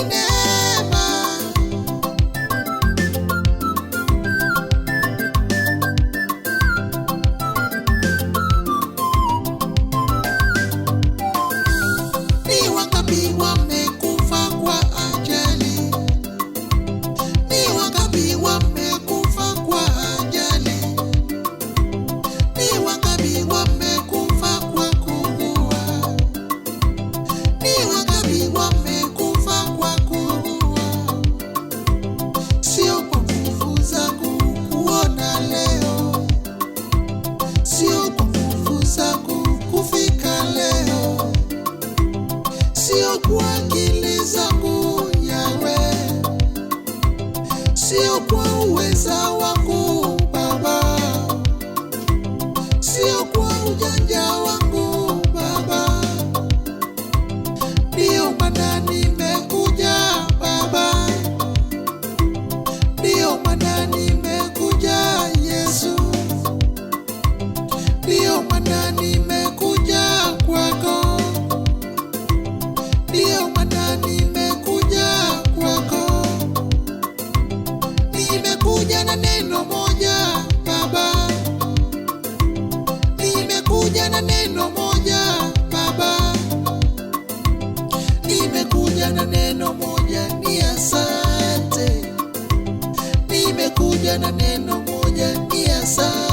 neema. Ni wangapi wamekufa kwa ajali? Ni wangapi wamekufa kwa ajali? Ni wangapi wamekufa kwa kuua? Ni wangapi wamekufa kwa kuua? Sio kwa nguvu zangu kuona leo, sio kwa nguvu zangu kufika leo, sio kwa akili zangu Yawe, sio kwa uweza wangu Baba, sio kwa ujanja wangu Baba. Ndio maana nimekuja Baba, ndio maana nimekuja Yesu, ndio maana nimekuja kwako, ndio maana nimekuja kwako. Nimekuja na neno moja Baba, nimekuja na neno moja Baba, nimekuja na neno moja, ni asante. Nimekuja na neno moja, ni asante.